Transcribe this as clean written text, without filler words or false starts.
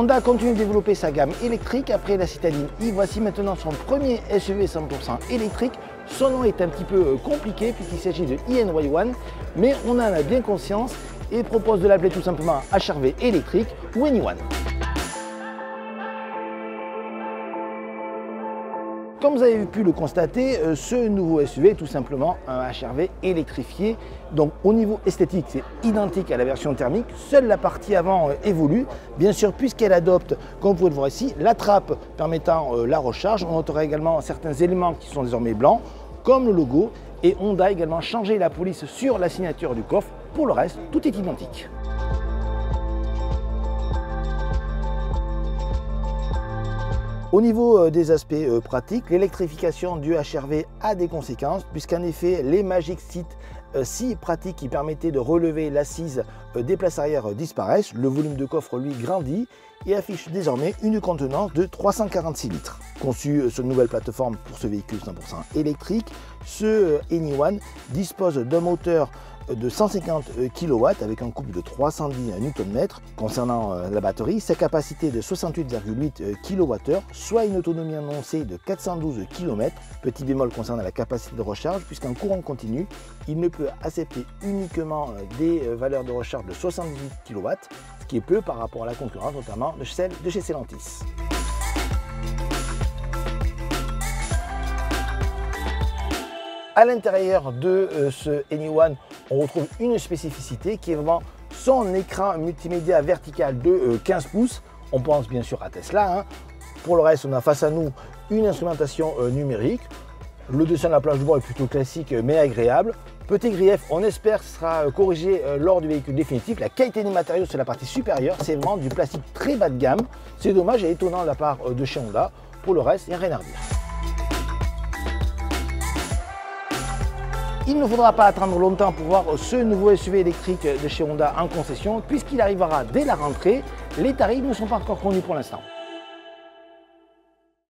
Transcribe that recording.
Honda continue de développer sa gamme électrique après la citadine i. Voici maintenant son premier SUV 100% électrique. Son nom est un petit peu compliqué puisqu'il s'agit de eNY1, mais on en a bien conscience et propose de l'appeler tout simplement HR-V électrique ou ENY1. Comme vous avez pu le constater, ce nouveau SUV est tout simplement un HR-V électrifié. Donc au niveau esthétique, c'est identique à la version thermique. Seule la partie avant évolue, bien sûr, puisqu'elle adopte, comme vous pouvez le voir ici, la trappe permettant la recharge. On notera également certains éléments qui sont désormais blancs, comme le logo. Et Honda a également changé la police sur la signature du coffre. Pour le reste, tout est identique. Au niveau des aspects pratiques, l'électrification du HR-V a des conséquences puisqu'en effet les Magic Seat si pratiques qui permettaient de relever l'assise des places arrière disparaissent. Le volume de coffre lui grandit et affiche désormais une contenance de 346 litres. Conçu sur une nouvelle plateforme pour ce véhicule 100% électrique, ce ENY1 dispose d'un moteur de 150 kW avec un couple de 310 Nm. Concernant la batterie, sa capacité de 68,8 kWh, soit une autonomie annoncée de 412 km. Petit bémol concernant la capacité de recharge, puisqu'en courant continu, il ne peut accepter uniquement des valeurs de recharge de 70 kW, ce qui est peu par rapport à la concurrence, notamment de celle de chez Stellantis. À l'intérieur de ce ENY1, on retrouve une spécificité qui est vraiment son écran multimédia vertical de 15 pouces. On pense bien sûr à Tesla. Pour le reste, on a face à nous une instrumentation numérique. Le dessin de la plage de bord est plutôt classique mais agréable. Petit grief, on espère que ce sera corrigé lors du véhicule définitif. La qualité des matériaux sur la partie supérieure, c'est vraiment du plastique très bas de gamme. C'est dommage et étonnant de la part de chez Honda. Pour le reste, il n'y a rien à redire. Il ne faudra pas attendre longtemps pour voir ce nouveau SUV électrique de chez Honda en concession puisqu'il arrivera dès la rentrée. Les tarifs ne sont pas encore connus pour l'instant.